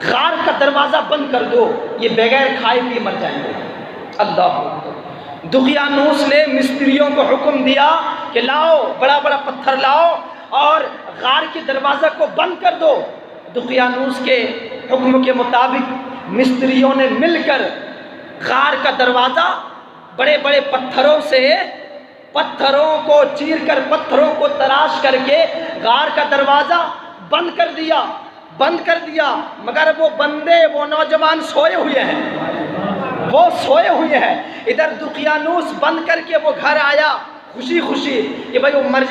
غار کا دروازہ بند کر دو، یہ بغیر کھائے پیے مر جائیں گے۔ اللہ اکبر۔ دقیانوس نے مستریوں کو حکم دیا کہ لاؤ، بڑا بڑا پتھر لاؤ اور غار کے دروازہ کو بند کر دو۔ دقیانوس کے حکم کے مطابق مستریوں نے مل کر غار کا دروازہ بڑے بڑے پتھروں کو چیر کر، پتھروں کو تراش کر کے غار کا دروازہ بند کر دیا، مگر وہ بندے، وہ نوجوان سوئے ہوئے ہیں۔ ادھر دقیانوس بند کر کے وہ گھر آیا خوشی خوشی کہ بھائی وہ مر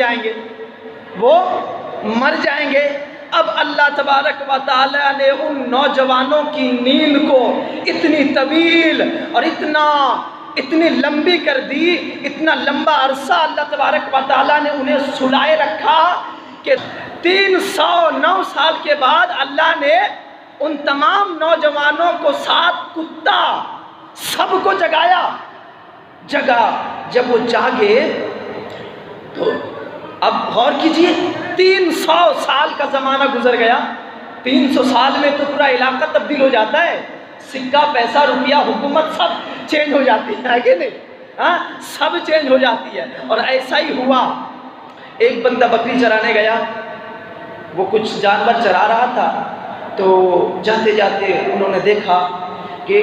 جائیں گے۔ اب اللہ تبارک و تعالیٰ نے ان نوجوانوں کی نیند کو اتنی طویل اور اتنی لمبی کر دی، اتنا لمبا عرصہ اللہ تبارک و تعالیٰ نے انہیں سلائے رکھا کہ 309 سال کے بعد اللہ نے ان تمام نوجوانوں کو ساتھ کتا سب کو جگا۔ جب وہ جاگے تو اب غور کیجئے، 300 سال کا زمانہ گزر گیا۔ 300 سال میں تو پورا علاقہ تبدیل ہو جاتا ہے، سکہ، پیسہ، روپیہ، حکومت سب چینج ہو جاتی ہے کہ نہیں؟ سب چینج ہو جاتی ہے۔ اور ایسا ہی ہوا، ایک بندہ بکری چرانے گیا، وہ کچھ جانور چرا رہا تھا، تو جاتے جاتے انہوں نے دیکھا کہ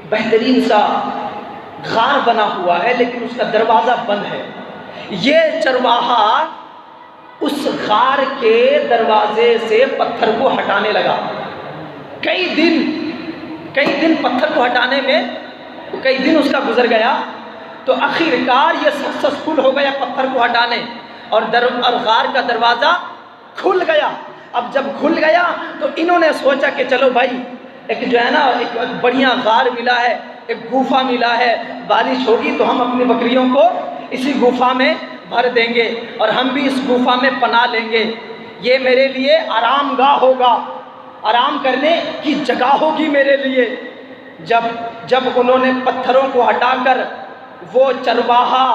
بہترین سا غار بنا ہوا ہے لیکن اس کا دروازہ بند ہے۔ یہ چرواہا اس غار کے دروازے سے پتھر کو ہٹانے لگا۔ کئی دن پتھر کو ہٹانے میں کئی دن اس کا گزر گیا، تو آخرکار یہ سکسیسفل ہو گیا پتھر کو ہٹانے، اور غار کا دروازہ کھل گیا۔ اب جب کھل گیا تو انہوں نے سوچا کہ چلو بھائی، ایک بڑھیا غار ملا ہے، ایک گوفا ملا ہے، بارش ہوگی تو ہم اپنی بکریوں کو اسی گوفا میں بھر دیں گے اور ہم بھی اس گوفا میں پناہ لیں گے، یہ میرے لیے آرام گاہ ہوگا، آرام کرنے کی جگہ ہوگی میرے لیے۔ جب انہوں نے پتھروں کو ہٹا کر وہ چرواہا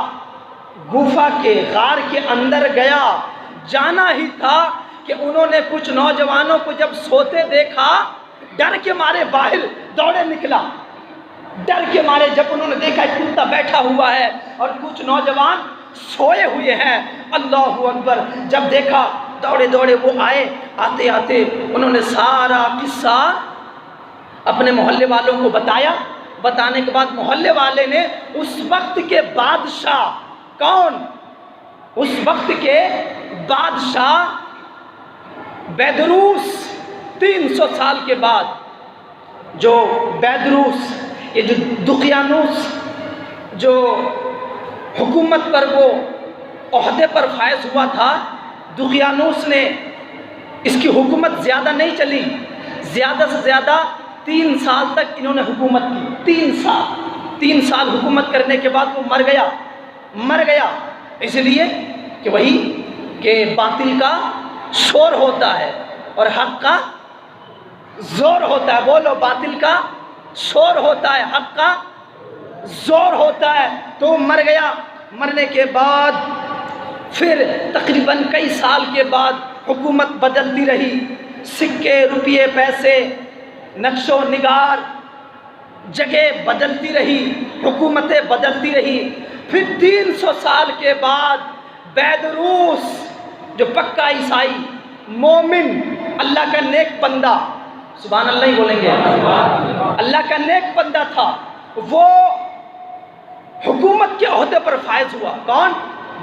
گوفا کے غار کے اندر گیا، جانا ہی تھا کہ انہوں نے کچھ نوجوانوں کو جب سوتے دیکھا، ڈر کے مارے باہر دوڑے نکلا۔ ڈر کے مارے جب انہوں نے دیکھا کتا بیٹھا ہوا ہے اور کچھ نوجوان سوئے ہوئے ہیں، اللہ اکبر، جب دیکھا دوڑے وہ آئے، آتے انہوں نے سارا قصہ اپنے محلے والوں کو بتایا۔ بتانے کے بعد محلے والے نے اس وقت کے بادشاہ، کون؟ اس وقت کے بادشاہ بیدروس، 300 سال کے بعد جو بیدروس، یہ جو دقیانوس جو حکومت پر وہ عہدے پر فائز ہوا تھا، دقیانوس نے، اس کی حکومت زیادہ نہیں چلی، زیادہ سے زیادہ 3 سال تک انہوں نے حکومت کی۔ 3 سال حکومت کرنے کے بعد وہ مر گیا، اس لیے کہ وہی کہ باطل کا شور ہوتا ہے اور حق کا زور ہوتا ہے۔ بولو، باطل کا شور ہوتا ہے، حق کا زور ہوتا ہے۔ تو مر گیا۔ مرنے کے بعد پھر تقریباً کئی سال کے بعد حکومت بدلتی رہی، سکے، روپیے، پیسے، نقش و نگار، جگہ بدلتی رہی، حکومتیں بدلتی رہی۔ پھر 300 سال کے بعد بیدروس جو پکا عیسائی، مومن، اللہ کا نیک بندہ، سبحان اللہ ہی بولیں گے، اللہ کا نیک بندہ تھا، وہ حکومت کے عہدے پر فائز ہوا۔ کون؟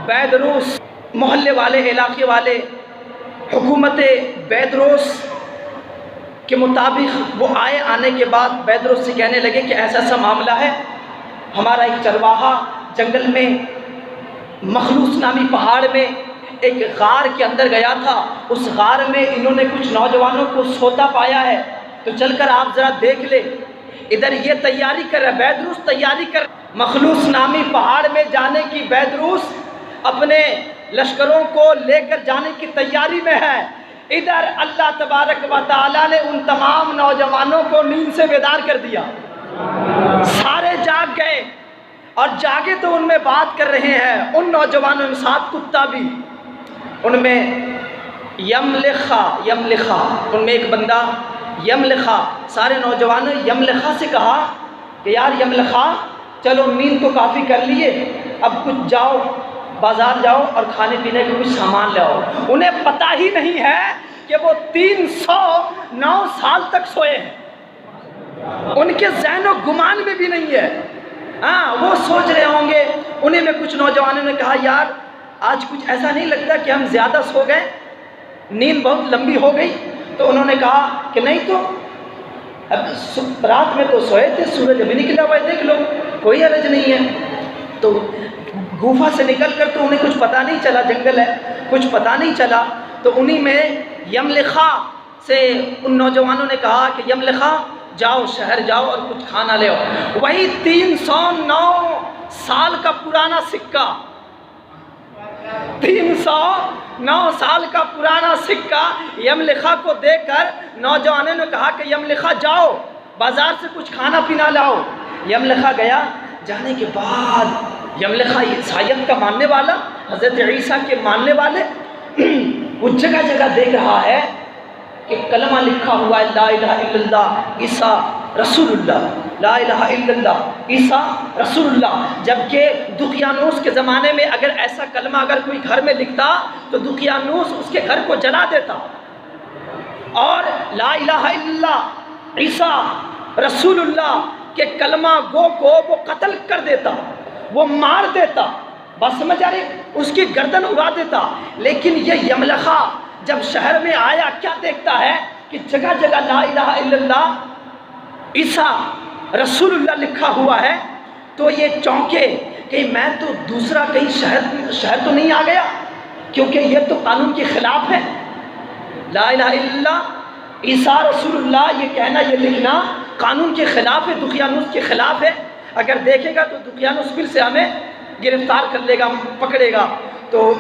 بیدروس۔ محلے والے، علاقے والے حکومت بیدروس کے مطابق وہ آنے کے بعد بیدروس سے کہنے لگے کہ ایسا ایسا معاملہ ہے، ہمارا ایک چرواہا جنگل میں مخلوص نامی پہاڑ میں ایک غار کے اندر گیا تھا، اس غار میں انہوں نے کچھ نوجوانوں کو سوتا پایا ہے، تو چل کر آپ ذرا دیکھ لیں۔ ادھر یہ تیاری کر رہا ہے، بیدروس تیاری کر، مخلوص نامی پہاڑ میں جانے کی بیدروس اپنے لشکروں کو لے کر جانے کی تیاری میں ہے۔ ادھر اللہ تبارک و تعالیٰ نے ان تمام نوجوانوں کو نیند سے بیدار کر دیا، سارے جاگ گئے، اور جاگے تو ان میں بات کر رہے ہیں، ان نوجوانوں کے ساتھ کتا بھی، ان میں یملخا، ان میں ایک بندہ یملخا، سارے نوجوانوں نے یملخا سے کہا کہ یار یملخا چلو نیند تو کافی کر لیے، اب کچھ جاؤ بازار جاؤ اور کھانے پینے کے کچھ سامان لے آؤ۔ انہیں پتہ ہی نہیں ہے کہ وہ 309 سال تک سوئے ہیں، ان کے ذہن و گمان میں بھی نہیں ہے۔ ہاں وہ سوچ رہے ہوں گے۔ انہیں میں کچھ نوجوانوں نے کہا یار آج کچھ ایسا نہیں لگتا کہ ہم زیادہ سو گئے، نیند بہت لمبی ہو گئی؟ تو انہوں نے کہا کہ نہیں تو اب رات میں تو سوئے تھے، سورج ابھی نکلا ہوا ہے، دیکھ لو کوئی حرج نہیں ہے۔ تو گوفا سے نکل کر تو انہیں کچھ پتہ نہیں چلا، جنگل ہے کچھ پتہ نہیں چلا۔ تو انہی میں یملخا سے ان نوجوانوں نے کہا کہ یملخا جاؤ شہر جاؤ اور کچھ کھانا لے آؤ۔ وہی 309 سال کا پرانا سکہ، 309 سال کا پرانا سکہ یملخا کو دے کر نوجوانوں نے کہا کہ یملخا جاؤ بازار سے کچھ کھانا پینا لاؤ۔ یملخا گیا، جانے کے بعد یملخا عیسائیت کا ماننے والا، حضرت عیسیٰ کے ماننے والے، وہ جگہ جگہ دیکھ رہا ہے کہ کلمہ لکھا ہوا ہے لا الہ الا اللہ عیسیٰ رسول اللہ، لا الہ الا اللہ عیسیٰ رسول اللہ۔ جبکہ دقیانوس کے زمانے میں اگر ایسا کلمہ اگر کوئی گھر میں لکھتا تو دقیانوس اس کے گھر کو جلا دیتا، اور لا الہ الا اللہ عیسیٰ رسول اللہ کے کلمہ گو کو وہ قتل کر دیتا، وہ مار دیتا، بات سمجھ آ رہی، اس کی گردن اڑا دیتا۔ لیکن یہ یملخا جب شہر میں آیا کیا دیکھتا ہے کہ جگہ جگہ لا الہ الا اللہ عیسیٰ رسول اللہ لکھا ہوا ہے، تو یہ چونکے کہ میں تو دوسرا کہیں شہر تو نہیں آ گیا، کیونکہ یہ تو قانون کے خلاف ہے۔ لا الہ الا اللہ عیسیٰ رسول اللہ یہ کہنا یہ لکھنا قانون کے خلاف ہے، دقیانوس کے خلاف ہے۔ اگر دیکھے گا تو دقیانوس پھر سے ہمیں گرفتار کر لے گا، پکڑے گا۔ تو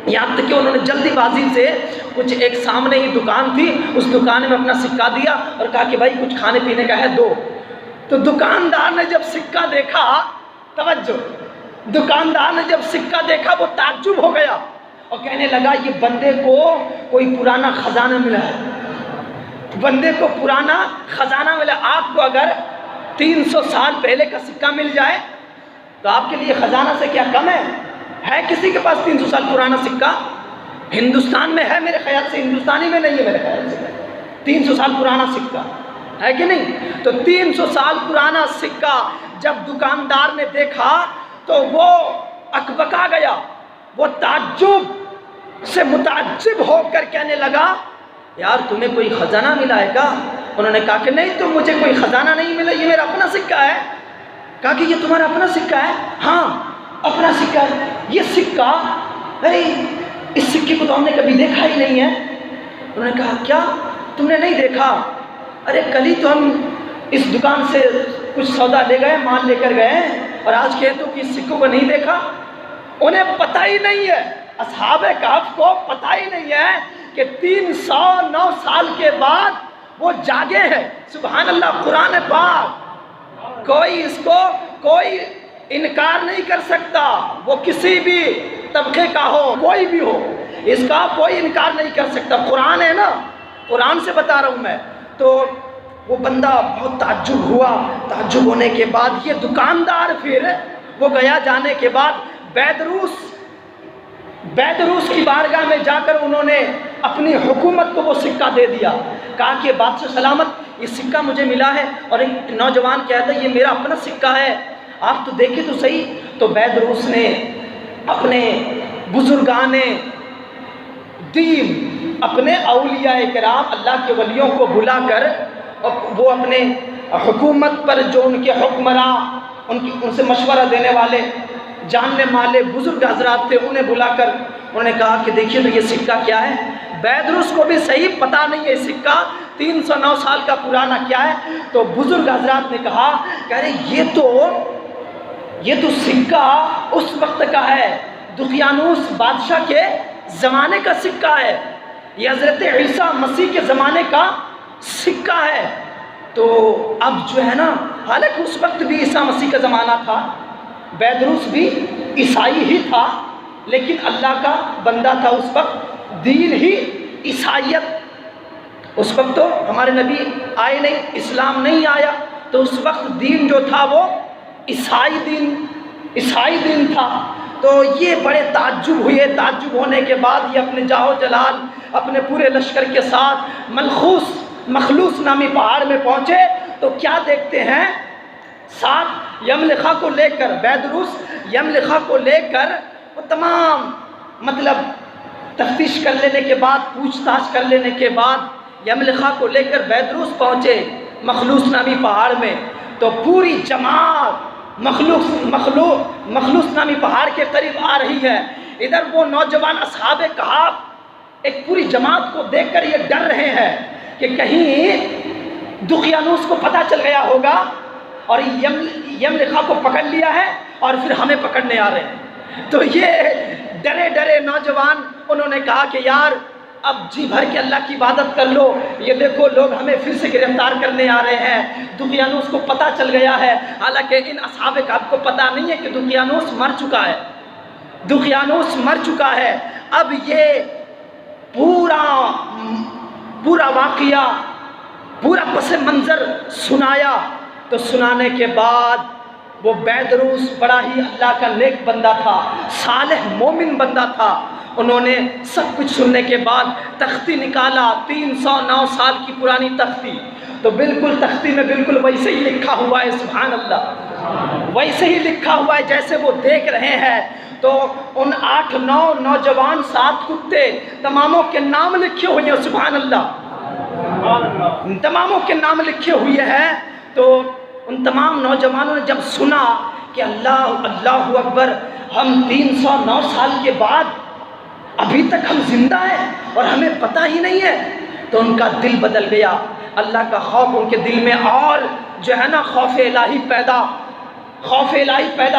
یہاں تک کہ انہوں نے جلدی بازی سے کچھ ایک سامنے ہی دکان تھی، اس دکان میں اپنا سکہ دیا اور کہا کہ بھائی کچھ کھانے پینے کا ہے دو۔ تو دکاندار نے جب سکہ دیکھا، توجہ، دکاندار نے جب سکہ دیکھا وہ تعجب ہو گیا اور کہنے لگا یہ بندے کو کوئی پرانا خزانہ ملا ہے، بندے کو پرانا خزانہ ملا۔ آپ کو اگر 300 سال پہلے کا سکہ مل جائے تو آپ کے لیے خزانہ سے کیا کم ہے کسی کے پاس 300 سال پرانا سکہ؟ ہندوستان میں ہے میرے خیال سے، ہندوستانی میں نہیں ہے میرے خیال سے 300 سال پرانا سکہ ہے کہ نہیں؟ تو 300 سال پرانا سکہ جب دکاندار نے دیکھا تو وہ اکبکا گیا، وہ تعجب سے متعجب ہو کر کہنے لگا یار تمہیں کوئی خزانہ ملا ہے کیا؟ انہوں نے کہا کہ نہیں تو مجھے کوئی خزانہ نہیں ملا، یہ میرا اپنا سکہ ہے۔ کہا کہ یہ تمہارا اپنا سکہ ہے؟ ہاں اپنا سکہ ہے۔ یہ سکہ ارے اس سکے کو تو ہم نے کبھی دیکھا ہی نہیں ہے۔ انہوں نے کہا کیا تم نے نہیں دیکھا؟ ارے کل ہی تو ہم اس دکان سے کچھ سودا لے گئے، مال لے کر گئے اور آج کہتے ہو کہ اس سکوں کو نہیں دیکھا۔ انہیں پتہ ہی نہیں ہے، اصحاب کہف کو پتہ ہی نہیں ہے کہ 309 سال کے بعد وہ جاگے ہیں۔ سبحان اللہ، قرآن پاک کوئی اس کو کوئی انکار نہیں کر سکتا، وہ کسی بھی طبقے کا ہو، کوئی بھی ہو، اس کا کوئی انکار نہیں کر سکتا۔ قرآن ہے نا، قرآن سے بتا رہا ہوں میں۔ تو وہ بندہ بہت تعجب ہوا، تعجب ہونے کے بعد یہ دکاندار پھر وہ گیا، جانے کے بعد بیدروس کی بارگاہ میں جا کر انہوں نے اپنی حکومت کو وہ سکہ دے دیا، کہا کہ بادشاہ سلامت یہ سکہ مجھے ملا ہے۔ اور ایک نوجوان کہتا ہے یہ میرا اپنا سکہ ہے، آپ تو دیکھیں تو صحیح۔ تو بیدروس نے اپنے بزرگان دین، اپنے اولیاء کرام، اللہ کے ولیوں کو بلا کر وہ اپنے حکومت پر جو ان کے حکمراں، ان سے مشورہ دینے والے جاننے والے بزرگ حضرات تھے انہیں بلا کر انہوں نے کہا کہ دیکھیے تو یہ سکہ کیا ہے۔ بیدروس کو بھی صحیح پتہ نہیں ہے سکہ 309 سال کا پرانا کیا ہے۔ تو بزرگ حضرات نے کہا کہ ارے یہ تو سکہ اس وقت کا ہے، دقیانوس بادشاہ کے زمانے کا سکہ ہے، یہ حضرت عیسیٰ مسیح کے زمانے کا سکہ ہے۔ تو اب جو ہے نا، حالانکہ اس وقت بھی عیسیٰ مسیح کا زمانہ تھا، بیدروس بھی عیسائی ہی تھا، لیکن اللہ کا بندہ تھا اس وقت، دین ہی عیسائیت اس وقت تو ہمارے نبی آئے نہیں، اسلام نہیں آیا، تو اس وقت دین جو تھا وہ عیسائی دین تھا۔ تو یہ بڑے تعجب ہوئے، تعجب ہونے کے بعد یہ اپنے جاہ و جلال اپنے پورے لشکر کے ساتھ مخلوص نامی پہاڑ میں پہنچے، تو کیا دیکھتے ہیں، ساتھ یملخا کو لے کر، بیدروس یملخا کو لے کر وہ تمام مطلب تفتیش کر لینے کے بعد، پوچھ تاچھ کر لینے کے بعد یملخا کو لے کر بیدروس پہنچے مخلوص نامی پہاڑ میں، تو پوری جماعت مخلوص نامی پہاڑ کے قریب آ رہی ہے۔ ادھر وہ نوجوان اصحاب کہف ایک پوری جماعت کو دیکھ کر یہ ڈر رہے ہیں کہ کہیں دقیانوس کو پتہ چل گیا ہوگا اور یملخا کو پکڑ لیا ہے اور پھر ہمیں پکڑنے آ رہے ہیں۔ تو یہ ڈرے نوجوان انہوں نے کہا کہ یار اب جی بھر کے اللہ کی عبادت کر لو، یہ دیکھو لوگ ہمیں پھر سے گرفتار کرنے آ رہے ہیں، دقیانوس کو پتہ چل گیا ہے۔ حالانکہ ان اصحاب کہف کو پتہ نہیں ہے کہ دقیانوس مر چکا ہے۔ اب یہ پورا واقعہ، پورا پس منظر سنایا، تو سنانے کے بعد وہ بیدروس بڑا ہی اللہ کا نیک بندہ تھا، صالح مومن بندہ تھا۔ انہوں نے سب کچھ سننے کے بعد تختی نکالا، 309 سال کی پرانی تختی، تو بالکل تختی میں بالکل ویسے ہی لکھا ہوا ہے، سبحان اللہ، ویسے ہی لکھا ہوا ہے جیسے وہ دیکھ رہے ہیں۔ تو ان 8-9 نوجوان 7 کتے تماموں کے نام لکھے ہوئے ہیں، سبحان اللہ، تماموں کے نام لکھے ہوئے ہیں۔ تو ان تمام نوجوانوں نے جب سنا کہ اللہ اکبر، ہم 309 سال کے بعد ابھی تک ہم زندہ ہیں اور ہمیں پتہ ہی نہیں ہے، تو ان کا دل بدل گیا، اللہ کا خوف ان کے دل میں اور جو ہے نا خوف الہی پیدا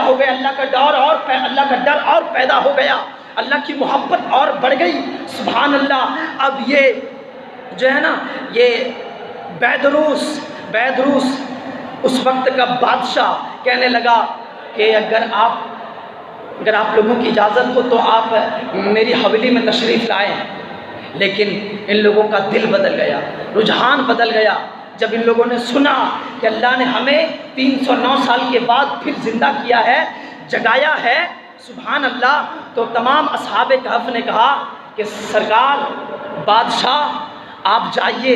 ہو گیا، اللہ کا ڈر اور پیدا ہو گیا، اللہ کی محبت اور بڑھ گئی، سبحان اللہ۔ اب یہ جو ہے نا یہ بیدروس اس وقت کا بادشاہ کہنے لگا کہ اگر آپ لوگوں کی اجازت ہو تو آپ میری حویلی میں تشریف لائیں۔ لیکن ان لوگوں کا دل بدل گیا، رجحان بدل گیا، جب ان لوگوں نے سنا کہ اللہ نے ہمیں 309 سال کے بعد پھر زندہ کیا ہے، جگایا ہے، سبحان اللہ۔ تو تمام اصحاب کہف نے کہا کہ سرکار بادشاہ آپ جائیے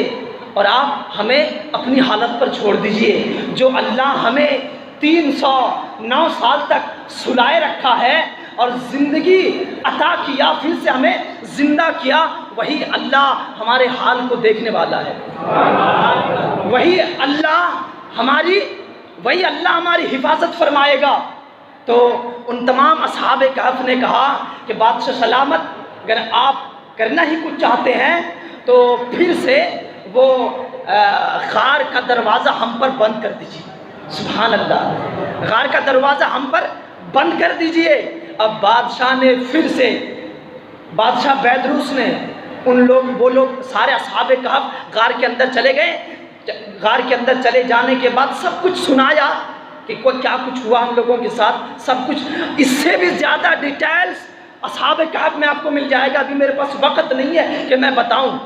اور آپ ہمیں اپنی حالت پر چھوڑ دیجئے، جو اللہ ہمیں 309 سال تک سلائے رکھا ہے اور زندگی عطا کیا، پھر سے ہمیں زندہ کیا، وہی اللہ ہمارے حال کو دیکھنے والا ہے، وہی اللہ ہماری حفاظت فرمائے گا۔ تو ان تمام اصحاب کہف نے کہا کہ بادشاہ سلامت، اگر آپ کرنا ہی کچھ چاہتے ہیں تو پھر سے وہ غار کا دروازہ ہم پر بند کر دیجیے، سبحان اللہ، غار کا دروازہ ہم پر بند کر دیجئے۔ اب بادشاہ نے پھر سے، بادشاہ بیدروس نے وہ لوگ سارے اصحاب کہف غار کے اندر چلے گئے۔ غار کے اندر چلے جانے کے بعد سب کچھ سنایا کہ کیا کچھ ہوا ہم لوگوں کے ساتھ، سب کچھ، اس سے بھی زیادہ ڈیٹیلز اصحاب کہف میں آپ کو مل جائے گا، ابھی میرے پاس وقت نہیں ہے کہ میں بتاؤں۔